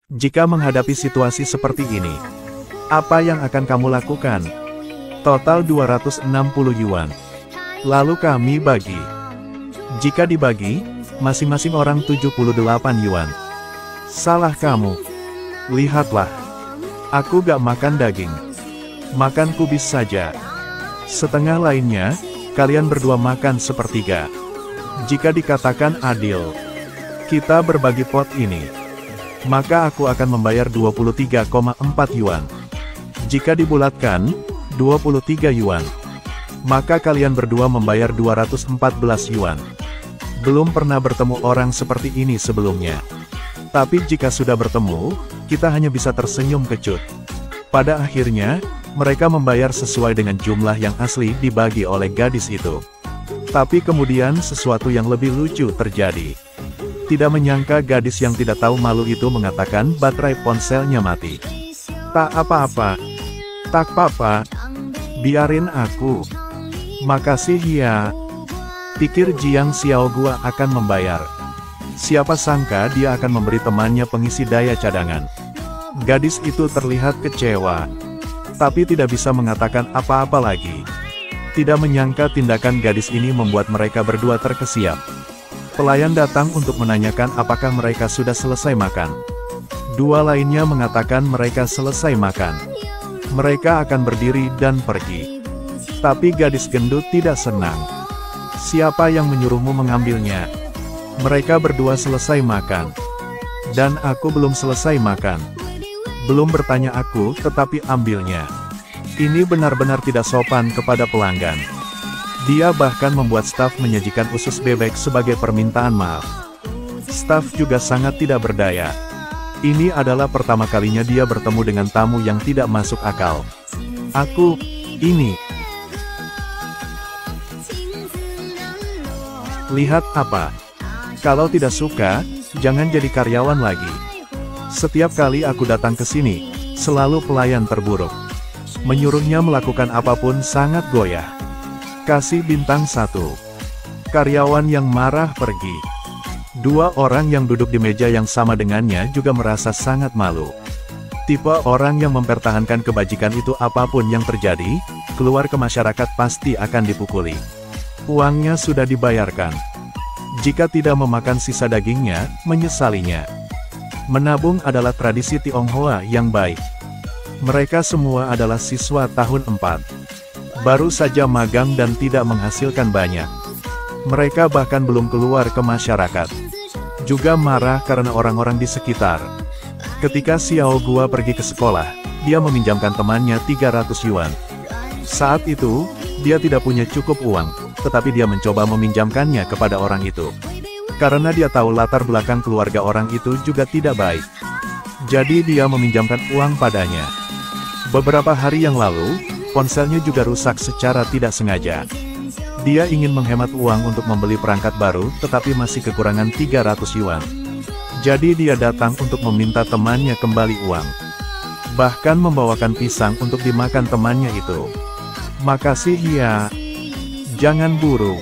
Jika menghadapi situasi seperti ini, apa yang akan kamu lakukan? Total 260 yuan. Lalu kami bagi. Jika dibagi, masing-masing orang 78 yuan. Salah kamu. Lihatlah. Aku gak makan daging. Makan kubis saja. Setengah lainnya, kalian berdua makan sepertiga. Jika dikatakan adil, kita berbagi pot ini, maka aku akan membayar 23,4 yuan. Jika dibulatkan, 23 yuan. Maka kalian berdua membayar 214 yuan. Belum pernah bertemu orang seperti ini sebelumnya. Tapi jika sudah bertemu, kita hanya bisa tersenyum kecut. Pada akhirnya, mereka membayar sesuai dengan jumlah yang asli dibagi oleh gadis itu. Tapi kemudian sesuatu yang lebih lucu terjadi. Tidak menyangka gadis yang tidak tahu malu itu mengatakan baterai ponselnya mati. Tak apa-apa. Tak apa-apa. Biarin aku. Makasih ya. Pikir Jiang Xiao gua akan membayar. Siapa sangka dia akan memberi temannya pengisi daya cadangan. Gadis itu terlihat kecewa. Tapi tidak bisa mengatakan apa-apa lagi. Tidak menyangka tindakan gadis ini membuat mereka berdua terkesiap. Pelayan datang untuk menanyakan apakah mereka sudah selesai makan. Dua lainnya mengatakan mereka selesai makan. Mereka akan berdiri dan pergi. Tapi gadis gendut tidak senang. Siapa yang menyuruhmu mengambilnya? Mereka berdua selesai makan. Dan aku belum selesai makan. Belum bertanya aku, tetapi ambilnya. Ini benar-benar tidak sopan kepada pelanggan. Dia bahkan membuat staf menyajikan usus bebek sebagai permintaan maaf. Staf juga sangat tidak berdaya. Ini adalah pertama kalinya dia bertemu dengan tamu yang tidak masuk akal. Ini. Lihat apa? Kalau tidak suka, jangan jadi karyawan lagi. Setiap kali aku datang ke sini, selalu pelayan terburuk. Menyuruhnya melakukan apapun sangat goyah. Kasih bintang 1. Karyawan yang marah pergi. Dua orang yang duduk di meja yang sama dengannya juga merasa sangat malu. Tipe orang yang mempertahankan kebajikan itu apapun yang terjadi, keluar ke masyarakat pasti akan dipukuli. Uangnya sudah dibayarkan. Jika tidak memakan sisa dagingnya, menyesalinya. Menabung adalah tradisi Tionghoa yang baik. Mereka semua adalah siswa tahun 4. Baru saja magang dan tidak menghasilkan banyak. Mereka bahkan belum keluar ke masyarakat. Juga marah karena orang-orang di sekitar. Ketika Xiao Gua pergi ke sekolah, dia meminjamkan temannya 300 yuan. Saat itu, dia tidak punya cukup uang, tetapi dia mencoba meminjamkannya kepada orang itu. Karena dia tahu latar belakang keluarga orang itu juga tidak baik. Jadi dia meminjamkan uang padanya. Beberapa hari yang lalu, ponselnya juga rusak secara tidak sengaja. Dia ingin menghemat uang untuk membeli perangkat baru, tetapi masih kekurangan 300 yuan. Jadi dia datang untuk meminta temannya kembali uang. Bahkan membawakan pisang untuk dimakan temannya itu. Makasih ya. Jangan buru.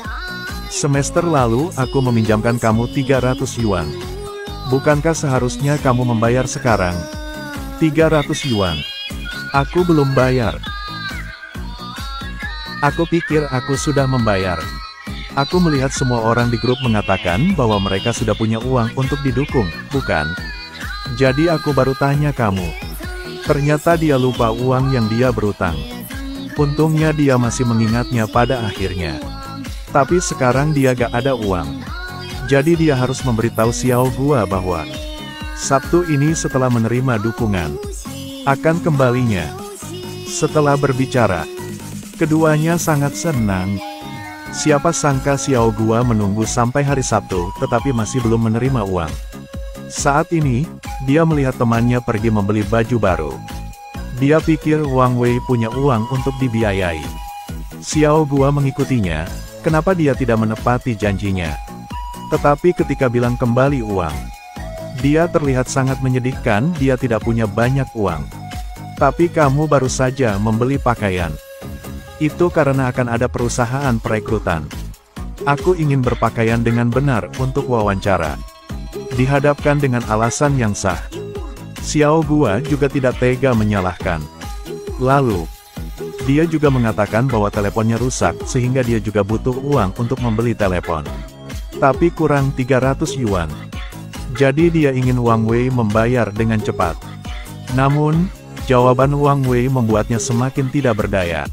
Semester lalu aku meminjamkan kamu 300 yuan. Bukankah seharusnya kamu membayar sekarang? 300 yuan. Aku belum bayar. Aku pikir aku sudah membayar. Aku melihat semua orang di grup mengatakan bahwa mereka sudah punya uang untuk didukung, bukan? Jadi aku baru tanya kamu. Ternyata dia lupa uang yang dia berutang. Untungnya dia masih mengingatnya pada akhirnya. Tapi sekarang dia gak ada uang. Jadi dia harus memberitahu Xiao Gua bahwa Sabtu ini setelah menerima dukungan, akan kembalinya. Setelah berbicara, keduanya sangat senang. Siapa sangka Xiao Gua menunggu sampai hari Sabtu, tetapi masih belum menerima uang. Saat ini, dia melihat temannya pergi membeli baju baru. Dia pikir Wang Wei punya uang untuk dibiayai. Xiao Gua mengikutinya, kenapa dia tidak menepati janjinya. Tetapi ketika bilang kembali uang, dia terlihat sangat menyedihkan, dia tidak punya banyak uang. Tapi kamu baru saja membeli pakaian. Itu karena akan ada perusahaan perekrutan. Aku ingin berpakaian dengan benar untuk wawancara. Dihadapkan dengan alasan yang sah. Xiao Gua juga tidak tega menyalahkan. Lalu, dia juga mengatakan bahwa teleponnya rusak sehingga dia juga butuh uang untuk membeli telepon. Tapi kurang 300 yuan. Jadi dia ingin Wang Wei membayar dengan cepat. Namun, jawaban Wang Wei membuatnya semakin tidak berdaya.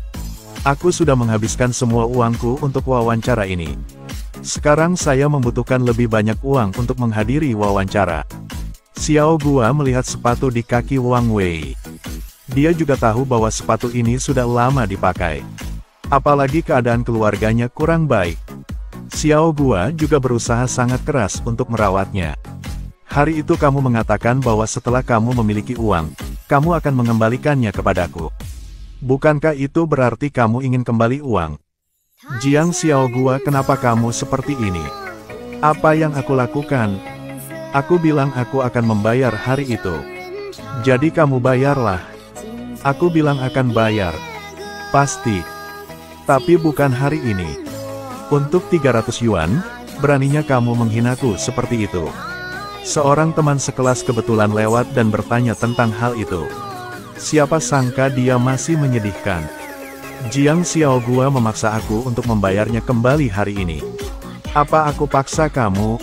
Aku sudah menghabiskan semua uangku untuk wawancara ini. Sekarang saya membutuhkan lebih banyak uang untuk menghadiri wawancara. Xiao Gua melihat sepatu di kaki Wang Wei. Dia juga tahu bahwa sepatu ini sudah lama dipakai. Apalagi keadaan keluarganya kurang baik. Xiao Gua juga berusaha sangat keras untuk merawatnya. Hari itu kamu mengatakan bahwa setelah kamu memiliki uang, kamu akan mengembalikannya kepadaku. Bukankah itu berarti kamu ingin kembali uang? Jiang Xiao Gua, kenapa kamu seperti ini? Apa yang aku lakukan? Aku bilang aku akan membayar hari itu. Jadi kamu bayarlah. Aku bilang akan bayar. Pasti. Tapi bukan hari ini. Untuk 300 yuan, beraninya kamu menghinaku seperti itu. Seorang teman sekelas kebetulan lewat dan bertanya tentang hal itu. Siapa sangka dia masih menyedihkan. Jiang Xiao Gua memaksa aku untuk membayarnya kembali hari ini. Apa aku paksa kamu?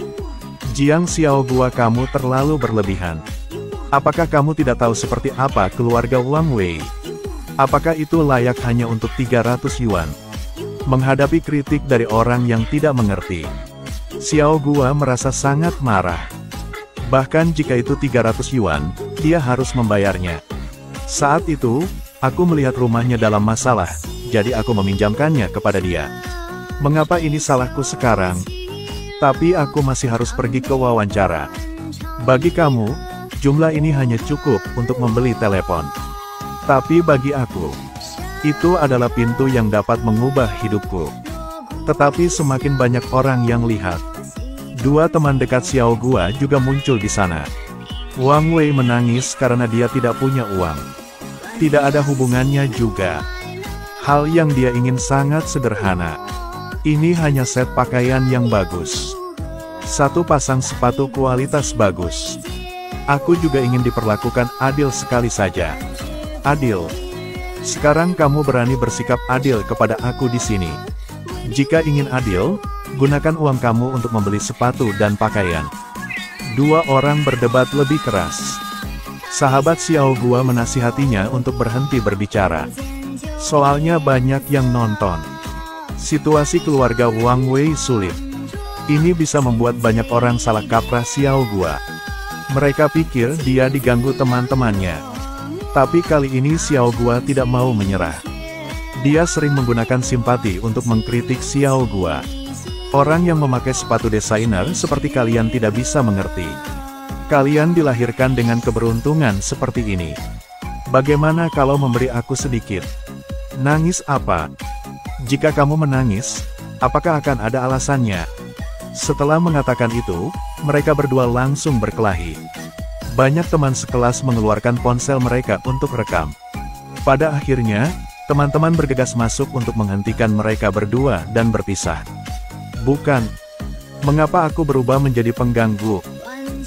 Jiang Xiao Gua, kamu terlalu berlebihan. Apakah kamu tidak tahu seperti apa keluarga Wang Wei? Apakah itu layak hanya untuk 300 yuan? Menghadapi kritik dari orang yang tidak mengerti, Xiao Gua merasa sangat marah. Bahkan jika itu 300 yuan, dia harus membayarnya. Saat itu, aku melihat rumahnya dalam masalah, jadi aku meminjamkannya kepada dia. Mengapa ini salahku sekarang? Tapi aku masih harus pergi ke wawancara. Bagi kamu, jumlah ini hanya cukup untuk membeli telepon. Tapi bagi aku, itu adalah pintu yang dapat mengubah hidupku. Tetapi semakin banyak orang yang lihat. Dua teman dekat Xiao Gua juga muncul di sana. Wang Wei menangis karena dia tidak punya uang. Tidak ada hubungannya juga. Hal yang dia ingin sangat sederhana. Ini hanya set pakaian yang bagus. Satu pasang sepatu kualitas bagus. Aku juga ingin diperlakukan adil sekali saja. Adil. Sekarang kamu berani bersikap adil kepada aku di sini. Jika ingin adil, gunakan uang kamu untuk membeli sepatu dan pakaian. Dua orang berdebat lebih keras. Sahabat Xiao Gua menasihatinya untuk berhenti berbicara. Soalnya banyak yang nonton. Situasi keluarga Wang Wei sulit. Ini bisa membuat banyak orang salah kaprah Xiao Gua. Mereka pikir dia diganggu teman-temannya. Tapi kali ini Xiao Gua tidak mau menyerah. Dia sering menggunakan simpati untuk mengkritik Xiao Gua. Orang yang memakai sepatu desainer seperti kalian tidak bisa mengerti. Kalian dilahirkan dengan keberuntungan seperti ini. Bagaimana kalau memberi aku sedikit? Nangis apa? Jika kamu menangis, apakah akan ada alasannya? Setelah mengatakan itu, mereka berdua langsung berkelahi. Banyak teman sekelas mengeluarkan ponsel mereka untuk rekam. Pada akhirnya, teman-teman bergegas masuk untuk menghentikan mereka berdua dan berpisah. Bukan. Mengapa aku berubah menjadi pengganggu?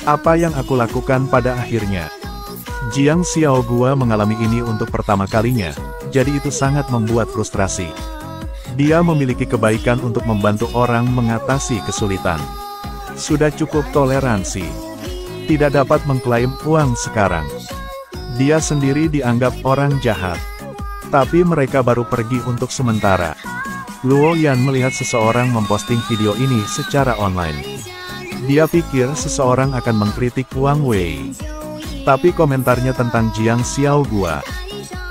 Apa yang aku lakukan pada akhirnya? Jiang Xiao Gua mengalami ini untuk pertama kalinya, jadi itu sangat membuat frustrasi. Dia memiliki kebaikan untuk membantu orang mengatasi kesulitan. Sudah cukup toleransi. Tidak dapat mengklaim uang sekarang. Dia sendiri dianggap orang jahat. Tapi mereka baru pergi untuk sementara. Luo Yan melihat seseorang memposting video ini secara online. Dia pikir seseorang akan mengkritik Wang Wei. Tapi komentarnya tentang Jiang Xiao Gua.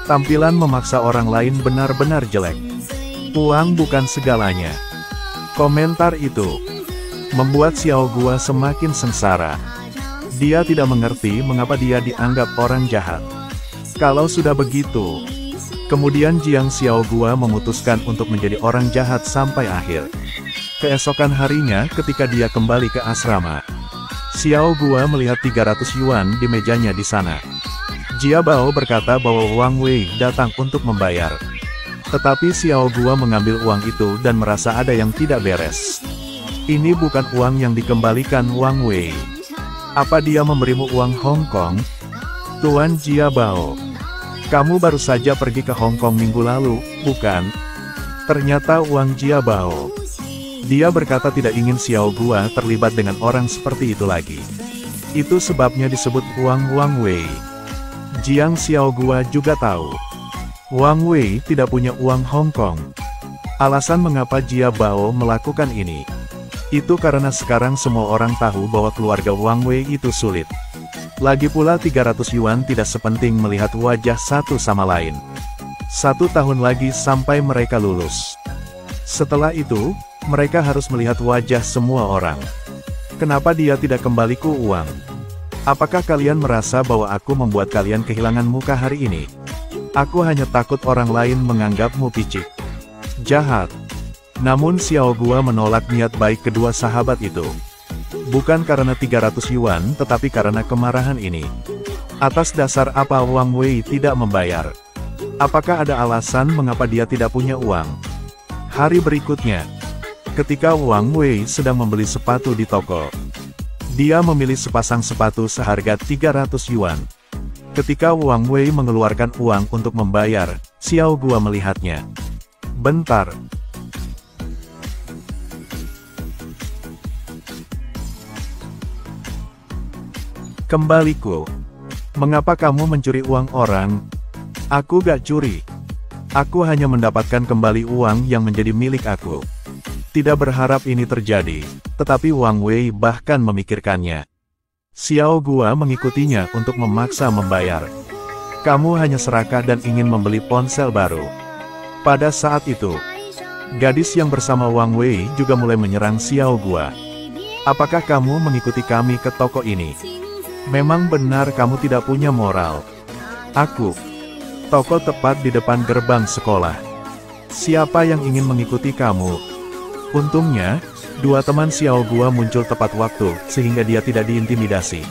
Tampilan memaksa orang lain benar-benar jelek. Uang bukan segalanya. Komentar itu membuat Xiao Gua semakin sengsara. Dia tidak mengerti mengapa dia dianggap orang jahat. Kalau sudah begitu, kemudian Jiang Xiao Gua memutuskan untuk menjadi orang jahat sampai akhir. Keesokan harinya ketika dia kembali ke asrama, Xiao Gua melihat 300 yuan di mejanya di sana. Jia Bao berkata bahwa Wang Wei datang untuk membayar. Tetapi Xiao Gua mengambil uang itu dan merasa ada yang tidak beres. Ini bukan uang yang dikembalikan Wang Wei. Apa dia memberimu uang Hong Kong? Tuan Jia Bao, kamu baru saja pergi ke Hong Kong minggu lalu, bukan? Ternyata Wang Jia Bao. Dia berkata tidak ingin Xiao Gua terlibat dengan orang seperti itu lagi. Itu sebabnya disebut Wang Wei. Jiang Xiao Gua juga tahu. Wang Wei tidak punya uang Hong Kong. Alasan mengapa Jia Bao melakukan ini, itu karena sekarang semua orang tahu bahwa keluarga Wang Wei itu sulit. Lagi pula 300 yuan tidak sepenting melihat wajah satu sama lain. 1 tahun lagi sampai mereka lulus. Setelah itu, mereka harus melihat wajah semua orang. Kenapa dia tidak kembali ke uang? Apakah kalian merasa bahwa aku membuat kalian kehilangan muka hari ini? Aku hanya takut orang lain menganggapmu picik, jahat. Namun Xiao Gua menolak niat baik kedua sahabat itu. Bukan karena 300 yuan, tetapi karena kemarahan ini. Atas dasar apa Wang Wei tidak membayar? Apakah ada alasan mengapa dia tidak punya uang? Hari berikutnya, ketika Wang Wei sedang membeli sepatu di toko, dia memilih sepasang sepatu seharga 300 yuan. Ketika Wang Wei mengeluarkan uang untuk membayar, Xiao Gua melihatnya. Bentar. Kembaliku. Mengapa kamu mencuri uang orang? Aku gak curi. Aku hanya mendapatkan kembali uang yang menjadi milik aku. Tidak berharap ini terjadi, tetapi Wang Wei bahkan memikirkannya. Xiao Gua mengikutinya untuk memaksa membayar. Kamu hanya serakah dan ingin membeli ponsel baru. Pada saat itu, gadis yang bersama Wang Wei juga mulai menyerang Xiao Gua. Apakah kamu mengikuti kami ke toko ini? Memang benar kamu tidak punya moral. Aku. Toko tepat di depan gerbang sekolah. Siapa yang ingin mengikuti kamu? Untungnya, 2 teman Xiao Gua muncul tepat waktu, sehingga dia tidak diintimidasi.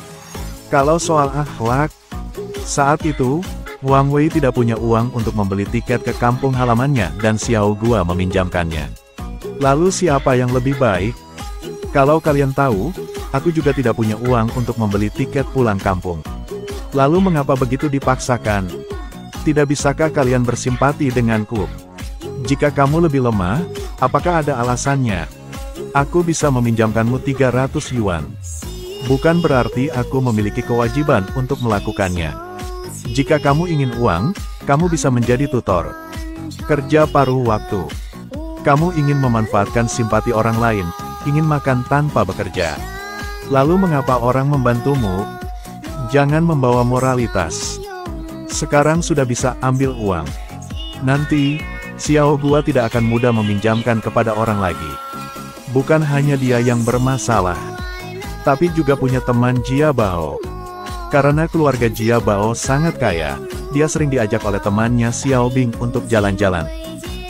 Kalau soal akhlak, saat itu, Wang Wei tidak punya uang untuk membeli tiket ke kampung halamannya dan Xiao Gua meminjamkannya. Lalu siapa yang lebih baik? Kalau kalian tahu, aku juga tidak punya uang untuk membeli tiket pulang kampung. Lalu mengapa begitu dipaksakan? Tidak bisakah kalian bersimpati denganku? Jika kamu lebih lemah, apakah ada alasannya? Aku bisa meminjamkanmu 300 yuan. Bukan berarti aku memiliki kewajiban untuk melakukannya. Jika kamu ingin uang, kamu bisa menjadi tutor. Kerja paruh waktu. Kamu ingin memanfaatkan simpati orang lain, ingin makan tanpa bekerja. Lalu mengapa orang membantumu? Jangan membawa moralitas. Sekarang sudah bisa ambil uang. Nanti, Xiao Gua tidak akan mudah meminjamkan kepada orang lagi. Bukan hanya dia yang bermasalah, tapi juga punya teman Jia Bao. Karena keluarga Jia Bao sangat kaya, dia sering diajak oleh temannya Xiao Bing untuk jalan-jalan.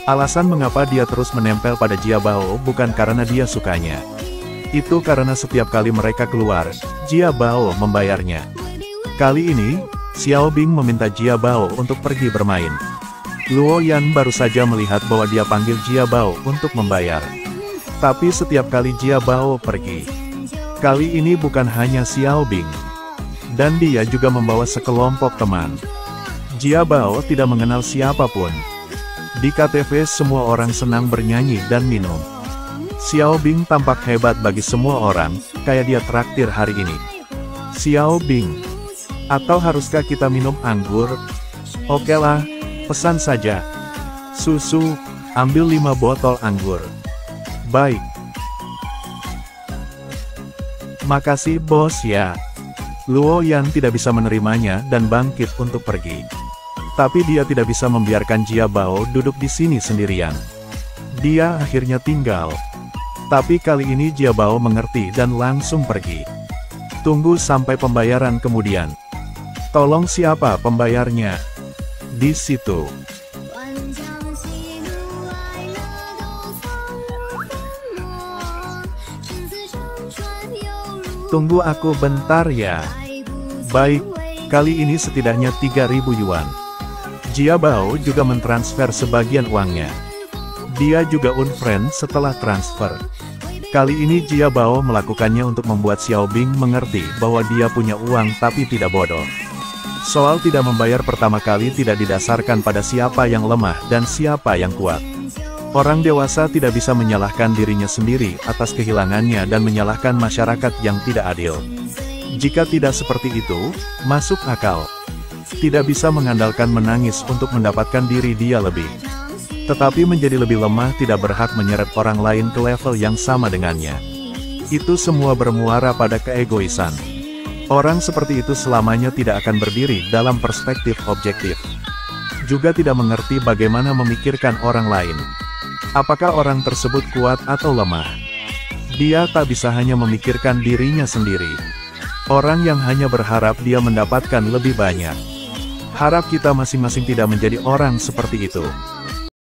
Alasan mengapa dia terus menempel pada Jia Bao bukan karena dia sukanya. Itu karena setiap kali mereka keluar, Jia Bao membayarnya. Kali ini, Xiao Bing meminta Jia Bao untuk pergi bermain. Luo Yan baru saja melihat bahwa dia panggil Jia Bao untuk membayar. Tapi setiap kali Jia Bao pergi, kali ini bukan hanya Xiao Bing. Dan dia juga membawa sekelompok teman. Jia Bao tidak mengenal siapapun. Di KTV semua orang senang bernyanyi dan minum. Xiao Bing tampak hebat bagi semua orang, kayak dia traktir hari ini. Xiao Bing. Atau haruskah kita minum anggur? Oke lah, pesan saja. Susu, ambil 5 botol anggur. Baik. Makasih bos ya. Luo Yan tidak bisa menerimanya dan bangkit untuk pergi. Tapi dia tidak bisa membiarkan Jia Bao duduk di sini sendirian. Dia akhirnya tinggal. Tapi kali ini Jia Bao mengerti dan langsung pergi. Tunggu sampai pembayaran kemudian. Tolong siapa pembayarnya? Di situ. Tunggu aku bentar ya. Baik, kali ini setidaknya 3.000 yuan. Jia Bao juga mentransfer sebagian uangnya. Dia juga unfriend setelah transfer. Kali ini Jia Bao melakukannya untuk membuat Xiao Bing mengerti bahwa dia punya uang tapi tidak bodoh. Soal tidak membayar pertama kali tidak didasarkan pada siapa yang lemah dan siapa yang kuat. Orang dewasa tidak bisa menyalahkan dirinya sendiri atas kehilangannya dan menyalahkan masyarakat yang tidak adil. Jika tidak seperti itu, masuk akal. Tidak bisa mengandalkan menangis untuk mendapatkan diri dia lebih. Tetapi menjadi lebih lemah tidak berhak menyeret orang lain ke level yang sama dengannya. Itu semua bermuara pada keegoisan. Orang seperti itu selamanya tidak akan berdiri dalam perspektif objektif. Juga tidak mengerti bagaimana memikirkan orang lain. Apakah orang tersebut kuat atau lemah? Dia tak bisa hanya memikirkan dirinya sendiri. Orang yang hanya berharap dia mendapatkan lebih banyak. Harap kita masing-masing tidak menjadi orang seperti itu.